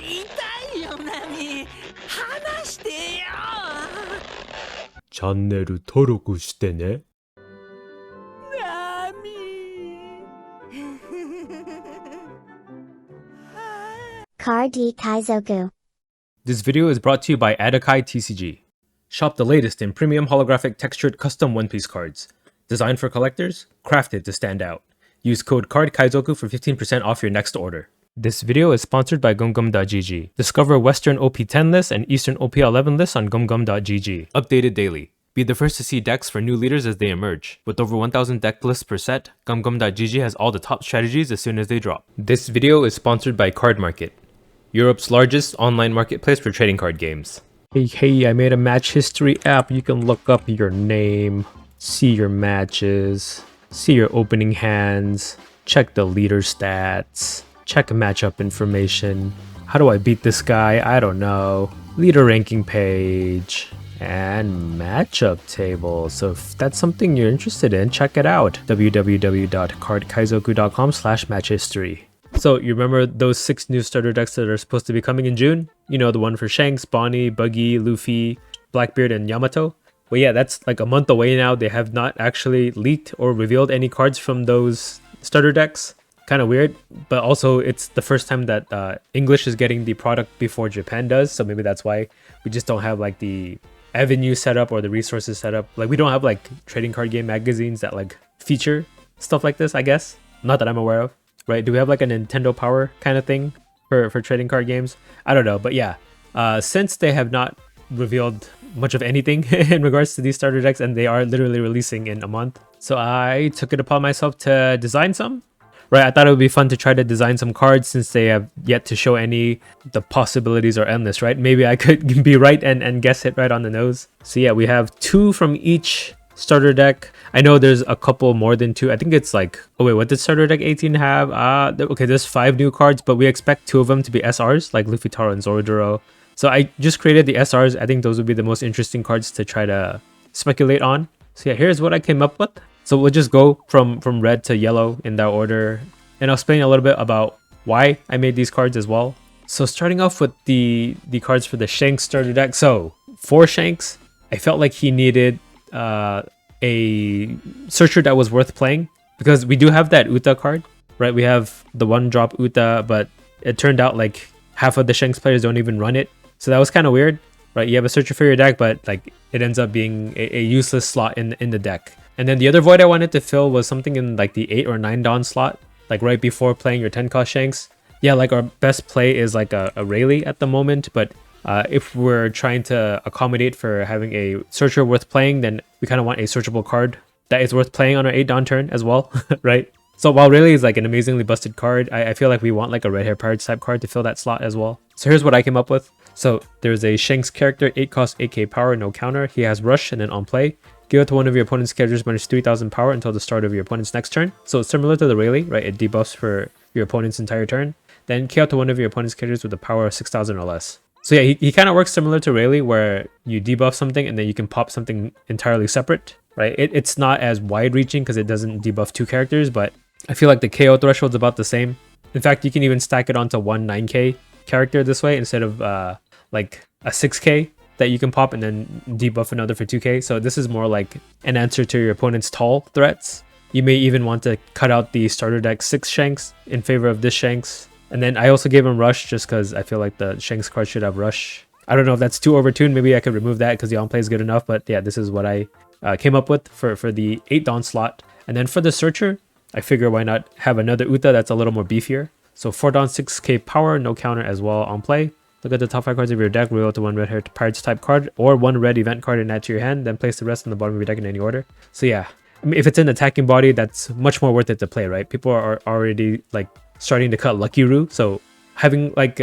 痛いよナミ話してよチャンネル登録してね。ナミCar D Kaizoku. This video is brought to you by Adakai TCG. Shop the latest in premium holographic textured custom One Piece cards. Designed for collectors, crafted to stand out. Use code CARDKaizoku for 15% off your next order. This video is sponsored by GumGum.gg. Discover Western OP10 lists and Eastern OP11 lists on GumGum.gg. Updated daily. Be the first to see decks for new leaders as they emerge. With over 1,000 deck lists per set, GumGum.gg has all the top strategies as soon as they drop. This video is sponsored by Card Market, Europe's largest online marketplace for trading card games. Hey, I made a match history app. You can look up your name, see your matches, see your opening hands, check the leader stats, check matchup information. How do I beat this guy? I don't know. Leader ranking page and matchup table. So if that's something you're interested in, check it out. www.cardkaizoku.com/matchhistory. So you remember those 6 new starter decks that are supposed to be coming in June? You know, the one for Shanks, Bonney, Buggy, Luffy, Blackbeard, and Yamato? Well, yeah, that's like a month away now. They have not actually leaked or revealed any cards from those starter decks. Kind of weird, but also it's the first time that English is getting the product before Japan does. So maybe that's why we just don't have like the avenue set up or the resources set up. Like we don't have like trading card game magazines that like feature stuff like this, I guess. Not that I'm aware of. Right? Do we have like a Nintendo Power kind of thing for trading card games? I don't know, but yeah. Since they have not revealed much of anything in regards to these starter decks, and they are literally releasing in a month, so I took it upon myself to design some. Right? I thought it would be fun to try to design some cards since they have yet to show any. The possibilities are endless, right? Maybe I could be right and guess it right on the nose. So yeah, we have 2 from each starter deck. I know there's a couple more than 2. I think it's like, oh wait, what did starter deck 18 have? Okay, there's 5 new cards, but we expect 2 of them to be SRs, like Luffy, Taro, and Zoro. So I just created the SRs. I think those would be the most interesting cards to try to speculate on. So yeah, here's what I came up with. So we'll just go from red to yellow in that order. And I'll explain a little bit about why I made these cards as well. So starting off with the cards for the Shanks starter deck. So for Shanks, I felt like he needed a searcher that was worth playing, because we do have that Uta card, right? We have the 1-drop Uta, but it turned out like half of the Shanks players don't even run it. So that was kind of weird, right? You have a searcher for your deck, but like it ends up being a useless slot in the deck. And then the other void I wanted to fill was something in like the 8 or 9 Dawn slot, like right before playing your 10 cost Shanks. Yeah, like our best play is like a Rayleigh at the moment, but if we're trying to accommodate for having a searcher worth playing, then we kind of want a searchable card that is worth playing on our 8 Dawn turn as well, right? So while Rayleigh is like an amazingly busted card, I feel like we want like a Red Hair Pirates type card to fill that slot as well. So here's what I came up with. So there's a Shanks character, 8 cost 8k power, no counter. He has Rush, and then on play, give it to one of your opponent's characters minus 3,000 power until the start of your opponent's next turn. So it's similar to the Rayleigh, right? It debuffs for your opponent's entire turn. Then KO to one of your opponent's characters with a power of 6,000 or less. So yeah, he kind of works similar to Rayleigh, where you debuff something and then you can pop something entirely separate, right? It's not as wide-reaching because it doesn't debuff 2 characters, but I feel like the KO threshold's about the same. In fact, you can even stack it onto one 9k character this way instead of like a 6k that you can pop and then debuff another for 2k. So this is more like an answer to your opponent's tall threats. You may even want to cut out the starter deck 6 Shanks in favor of this Shanks. And then I also gave him Rush just because I feel like the Shanks card should have Rush. I don't know if that's too overtuned. Maybe I could remove that because the on-play is good enough. But yeah, this is what I came up with for the 8 Dawn slot. And then for the Searcher, I figure why not have another Uta that's a little more beefier. So 4 Dawn 6k power, no counter as well on play. Look at the top 5 cards of your deck, reveal to 1 Red Hair Pirates type card or 1 red event card and add to your hand. Then place the rest on the bottom of your deck in any order. So yeah, I mean, if it's an attacking body, that's much more worth it to play, right? People are already like starting to cut Lucky Roo, so having like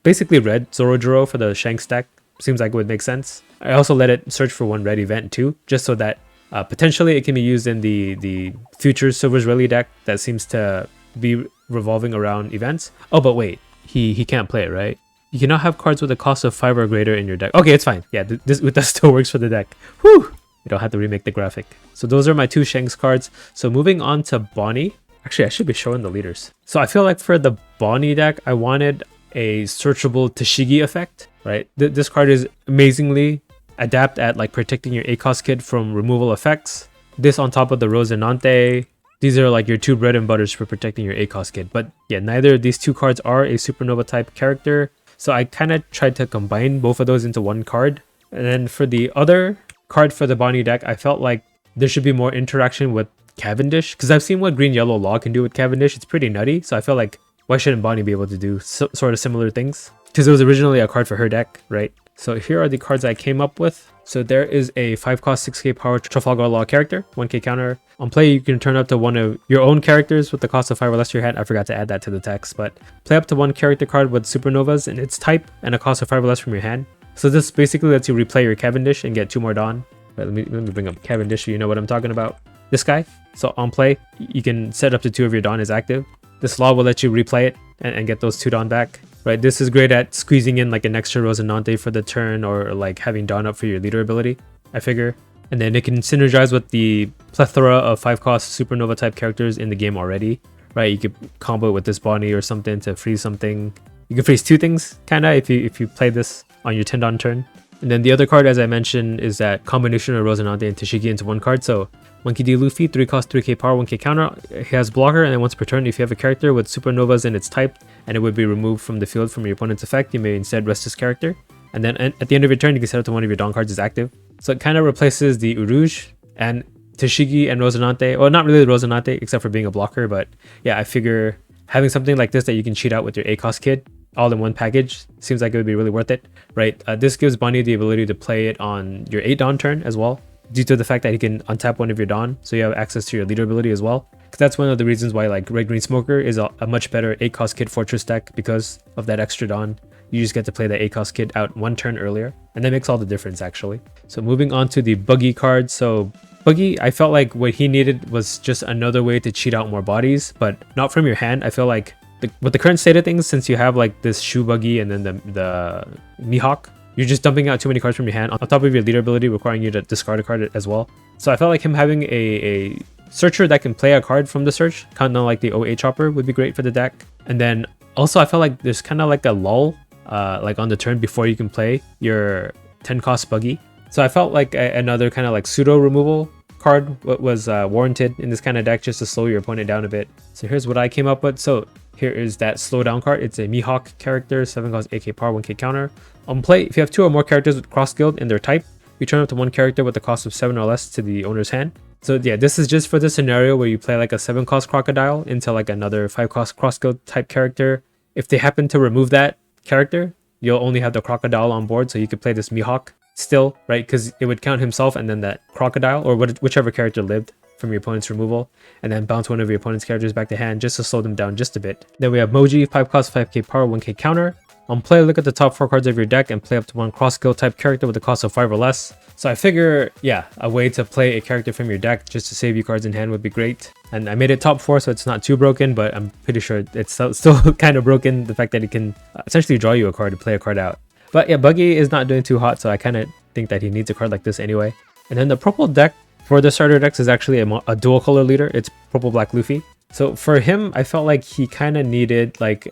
basically red Zoro for the Shanks deck seems like it would make sense. I also let it search for 1 red event too, just so that potentially it can be used in the future Silver's Rayleigh deck that seems to be revolving around events. Oh, but wait, he can't play it, right? You cannot have cards with a cost of 5 or greater in your deck. Okay, it's fine. Yeah, this Uta still works for the deck. Whew! You don't have to remake the graphic. So those are my 2 Shanks cards. So moving on to Bonney. Actually, I should be showing the leaders. So I feel like for the Bonney deck, I wanted a searchable Tashigi effect, right? This card is amazingly adept at like protecting your ACOS kit from removal effects. This on top of the Rosinante, these are like your two bread and butters for protecting your ACOS kit. But yeah, neither of these two cards are a Supernova type character. So I kind of tried to combine both of those into one card. And then for the other card for the Bonney deck, I felt like there should be more interaction with Cavendish. Because I've seen what Green Yellow Law can do with Cavendish. It's pretty nutty. So I felt like, why shouldn't Bonney be able to do sort of similar things? Because it was originally a card for her deck, right? So here are the cards I came up with. So there is a 5 cost 6k power Trafalgar Law character, 1k counter. On play, you can turn up to one of your own characters with the cost of 5 or less to your hand. I forgot to add that to the text, but play up to one character card with Supernovas in its type and a cost of 5 or less from your hand. So this basically lets you replay your Cavendish and get 2 more Dawn. Right, let me bring up Cavendish so you know what I'm talking about. This guy. So on play, you can set up to 2 of your Dawn as active. This law will let you replay it and get those 2 Dawn back. Right, this is great at squeezing in like an extra Rosinante for the turn or like having Dawn up for your leader ability, I figure. And then it can synergize with the plethora of 5 cost Supernova type characters in the game already. Right, you could combo it with this Bonney or something to freeze something. You can freeze 2 things, kinda, if you play this on your 10 Dawn turn. And then the other card, as I mentioned, is that combination of Rosinante and Tashigi into one card. So 1KD Luffy, 3 cost 3k power, 1k counter. He has blocker, and then once per turn, if you have a character with Supernovas in its type and it would be removed from the field from your opponent's effect, you may instead rest this character. And then at the end of your turn, you can set up to one of your Dawn cards as active. So it kind of replaces the Uruj and Tashigi and Rosinante. Well, not really Rosinante, except for being a blocker, but yeah, I figure having something like this that you can cheat out with your ACOS kid all in one package seems like it would be really worth it, right? This gives Bonney the ability to play it on your 8 Dawn turn as well, due to the fact that he can untap one of your Dawn, so you have access to your leader ability as well. Because that's one of the reasons why like Red Green Smoker is a much better 8 cost kid Fortress deck, because of that extra Dawn. You just get to play the 8 cost kid out 1 turn earlier, and that makes all the difference actually. So moving on to the Buggy card. So Buggy, I felt like what he needed was just another way to cheat out more bodies, but not from your hand. I feel like with the current state of things, since you have like this Shoe Buggy and then the Mihawk, you're just dumping out too many cards from your hand on top of your leader ability, requiring you to discard a card as well. So I felt like him having a searcher that can play a card from the search, kind of like the OA Chopper, would be great for the deck. And then also I felt like there's kind of like a lull like on the turn before you can play your 10 cost Buggy. So I felt like another kind of like pseudo removal card was warranted in this kind of deck, just to slow your opponent down a bit. So here's what I came up with. So here is that slowdown card. It's a Mihawk character, 7 cost 8k power, 1k counter. On play, if you have 2 or more characters with cross guild in their type, you turn up to one character with the cost of 7 or less to the owner's hand. So yeah, this is just for the scenario where you play like a 7 cost Crocodile into like another 5 cost cross guild type character. If they happen to remove that character, you'll only have the Crocodile on board, so you could play this Mihawk still, right? Because it would count himself and then that Crocodile, or whichever character lived from your opponent's removal, and then bounce one of your opponent's characters back to hand just to slow them down just a bit. Then we have Moji, 5 cost 5k power, 1k counter. On play, look at the top 4 cards of your deck and play up to one cross skill type character with a cost of 5 or less. So I figure, yeah, a way to play a character from your deck just to save you cards in hand would be great. And I made it top 4, so it's not too broken, but I'm pretty sure it's still kind of broken, the fact that it can essentially draw you a card to play a card out. But yeah, Buggy is not doing too hot, so I kind of think that he needs a card like this anyway. And then the purple deck for the starter decks is actually a dual color leader. It's purple black Luffy. So for him, I felt like he kind of needed like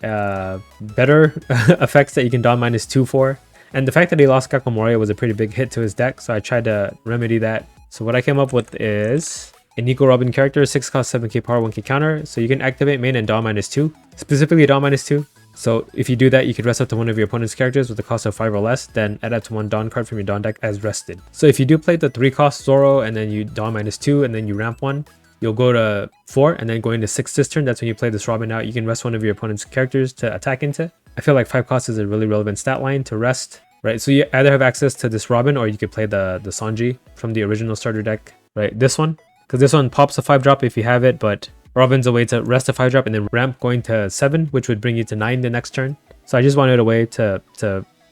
better effects that you can Dawn -2 for. And the fact that he lost Kakamori was a pretty big hit to his deck, so I tried to remedy that. So what I came up with is a Nico Robin character, 6 cost 7k power, 1k counter. So you can activate main and Dawn -2, specifically Dawn -2. So if you do that, you could rest up to one of your opponent's characters with a cost of 5 or less, then add up to one Dawn card from your Dawn deck as rested. So if you do play the 3 cost Zoro and then you Dawn -2 and then you ramp one, you'll go to 4 and then go into 6 this turn. That's when you play this Robin out. You can rest one of your opponent's characters to attack into. I feel like 5 cost is a really relevant stat line to rest, right? So you either have access to this Robin or you could play the Sanji from the original starter deck, right? This one, because this one pops a 5-drop if you have it, but Robin's a way to rest a 5-drop and then ramp going to 7, which would bring you to 9 the next turn. So I just wanted a way to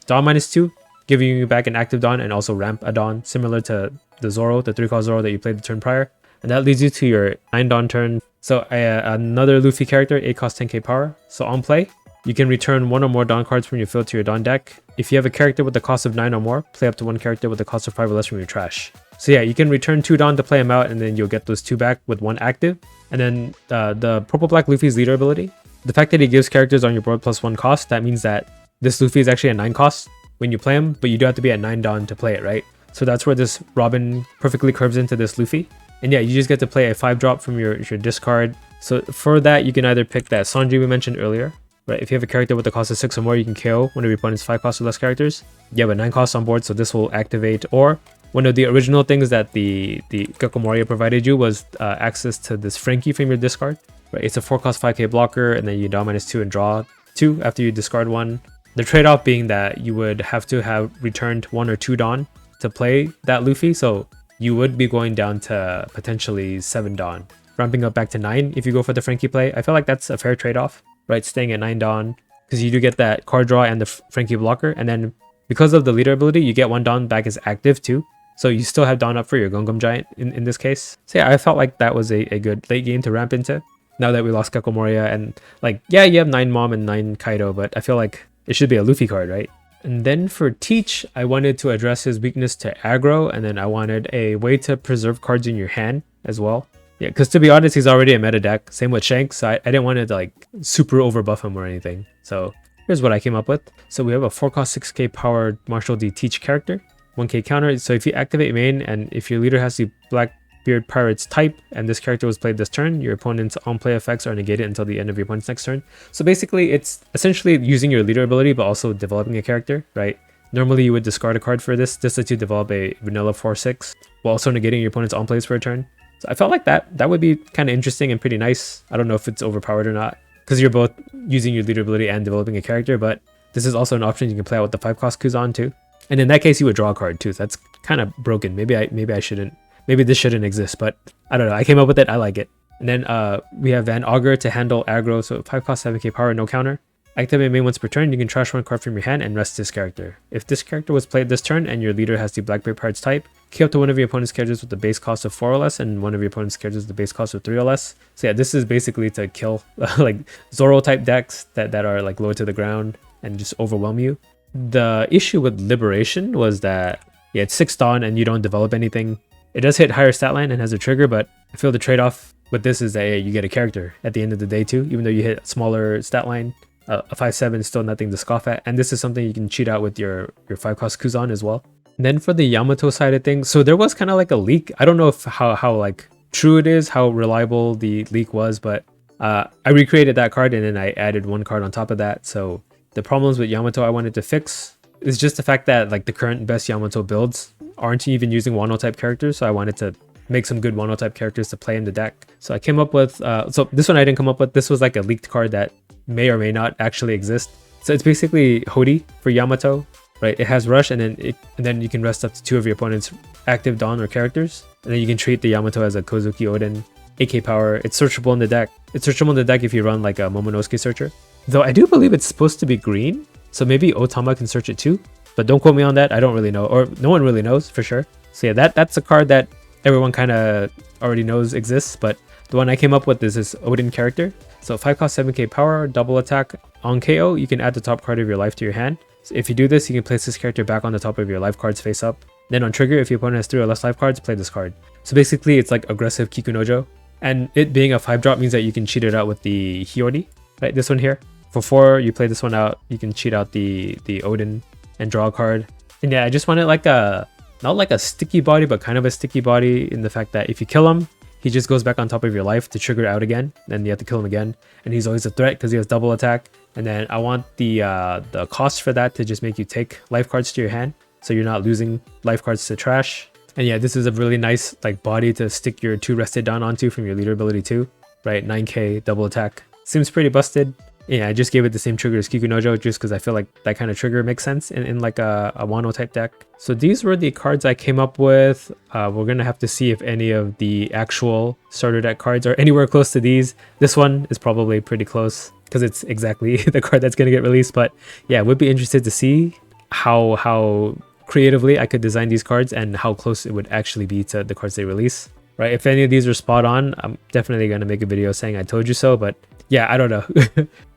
Dawn -2, giving you back an active Dawn and also ramp a Dawn, similar to the Zoro, the 3 cost Zoro that you played the turn prior. And that leads you to your 9 Dawn turn. So another Luffy character, 8 cost 10k power. So on play, you can return 1 or more Dawn cards from your field to your Dawn deck. If you have a character with the cost of 9 or more, play up to one character with the cost of 5 or less from your trash. So yeah, you can return 2 Dawn to play them out, and then you'll get those 2 back with 1 active. And then the purple black Luffy's leader ability the fact that he gives characters on your board +1 cost, that means that this Luffy is actually a 9 cost when you play him, but you do have to be at 9 Dawn to play it, right? So that's where this Robin perfectly curves into this Luffy. And yeah, you just get to play a 5-drop from your discard. So for that, you can either pick that Sanji we mentioned earlier, right? If you have a character with the cost of 6 or more, you can KO one of your opponent's 5 cost or less characters. You have a 9 cost on board, so this will activate. Or one of the original things that the Gecko Moria provided you was access to this Frankie from your discard. Right? It's a 4 cost 5k blocker, and then you Dawn -2 and draw 2 after you discard 1. The trade-off being that you would have to have returned 1 or 2 Dawn to play that Luffy, so you would be going down to potentially 7 Dawn, ramping up back to 9 if you go for the Frankie play. I feel like that's a fair trade-off, right? Staying at 9 Dawn, because you do get that card draw and the Frankie blocker, and then because of the leader ability, you get 1 Dawn back as active too. So you still have Dawn up for your Gungam Giant in this case. So yeah, I felt like that was a good late game to ramp into. Now that we lost Gecko Moria, and like, yeah, you have 9 Mom and 9 Kaido, but I feel like it should be a Luffy card, right? And then for Teach, I wanted to address his weakness to aggro, and then I wanted a way to preserve cards in your hand as well. Yeah, because to be honest, he's already a meta deck. Same with Shanks, so I didn't want to like super overbuff him or anything. So here's what I came up with. So we have a 4 cost 6k powered Marshall D Teach character, 1k counter. So if you activate main, and if your leader has the Blackbeard Pirates type, and this character was played this turn, your opponent's on-play effects are negated until the end of your opponent's next turn. So basically, it's essentially using your leader ability, but also developing a character, right? Normally, you would discard a card for this. This lets you develop a vanilla 4/6, while also negating your opponent's on-plays for a turn. So I felt like that would be kind of interesting and pretty nice. I don't know if it's overpowered or not, because you're both using your leader ability and developing a character, but this is also an option you can play out with the 5 cost Kuzan too. And in that case, you would draw a card too. So that's kind of broken. Maybe I shouldn't. Maybe this shouldn't exist, but I don't know. I came up with it. I like it. And then we have Van Augur to handle aggro. So 5 cost 7k power, no counter. Activate main once per turn. You can trash 1 card from your hand and rest this character. If this character was played this turn and your leader has the Blackbeard Pirates type, key up to one of your opponent's characters with the base cost of 4 or less, and one of your opponent's characters with the base cost of 3 or less. So yeah, this is basically to kill like Zoro type decks that are like low to the ground and just overwhelm you. The issue with Liberation was that yeah, it's 6 Dawn and you don't develop anything. It does hit higher stat line and has a trigger, but I feel the trade-off with this is that yeah, you get a character at the end of the day too, even though you hit a smaller stat line. A 5/7 is still nothing to scoff at, and this is something you can cheat out with your 5 cost Kuzan as well. And then for the Yamato side of things, so there was kind of like a leak. I don't know if how like true it is, how reliable the leak was, but I recreated that card and then I added 1 card on top of that. So the problems with Yamato I wanted to fix is just the fact that like the current best Yamato builds aren't even using Wano type characters, so I wanted to make some good Wano type characters to play in the deck. So I came up with so this one I didn't come up with. This was like a leaked card that may or may not actually exist. So it's basically Hody for Yamato, right? It has rush, and then you can rest up to 2 of your opponent's active Dawn or characters, and then you can treat the Yamato as a Kozuki Oden, 8k power. It's searchable in the deck. It's searchable in the deck if you run like a Momonosuke searcher. Though I do believe it's supposed to be green, so maybe Otama can search it too. But don't quote me on that. I don't really know, or no one really knows for sure. So yeah, that's a card that everyone kind of already knows exists, but the one I came up with is this Odin character. So 5 cost 7k power, double attack. On KO, you can add the top card of your life to your hand. So if you do this, you can place this character back on the top of your life cards face up. Then on trigger, if your opponent has 3 or less life cards, play this card. So basically, it's like aggressive Kikunojo. And it being a 5-drop means that you can cheat it out with the Hyori, right? This one here. For 4, you play this one out. You can cheat out the Odin and draw a card. And yeah, I just wanted like not like a sticky body, but kind of a sticky body in the fact that if you kill him, he just goes back on top of your life to trigger out again. Then you have to kill him again. And he's always a threat because he has double attack. And then I want the cost for that to just make you take life cards to your hand, so you're not losing life cards to trash. And yeah, this is a really nice like body to stick your 2 rested down onto from your leader ability too, right? 9k double attack. Seems pretty busted. Yeah, I just gave it the same trigger as Kikunojo just because I feel like that kind of trigger makes sense in like a Wano type deck. So these were the cards I came up with. We're going to have to see if any of the actual starter deck cards are anywhere close to these. This one is probably pretty close because it's exactly the card that's going to get released. But yeah, would be interested to see how creatively I could design these cards and how close it would actually be to the cards they release. Right? If any of these are spot on, I'm definitely going to make a video saying I told you so, but yeah, I don't know.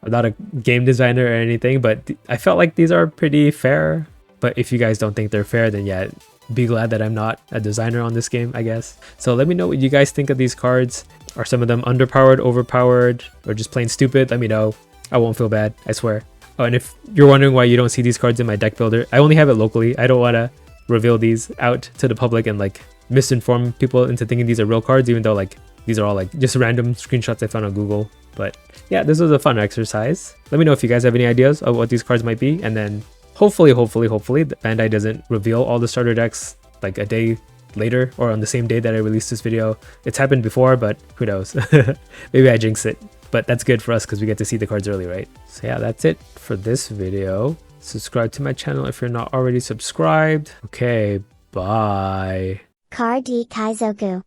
I'm not a game designer or anything, but I felt like these are pretty fair. But if you guys don't think they're fair, then yeah, be glad that I'm not a designer on this game, I guess. So let me know what you guys think of these cards. Are some of them underpowered, overpowered, or just plain stupid? Let me know. I won't feel bad, I swear. Oh, and if you're wondering why you don't see these cards in my deck builder, I only have it locally. I don't want to reveal these out to the public and like misinform people into thinking these are real cards, even though like these are all like just random screenshots I found on Google. But yeah, this was a fun exercise. Let me know if you guys have any ideas of what these cards might be, and then hopefully the Bandai doesn't reveal all the starter decks like a day later or on the same day that I released this video. It's happened before, but who knows. Maybe I jinx it, but that's good for us because we get to see the cards early, right? So yeah, that's it for this video. Subscribe to my channel if you're not already subscribed. Okay, bye. Card D Kaizoku.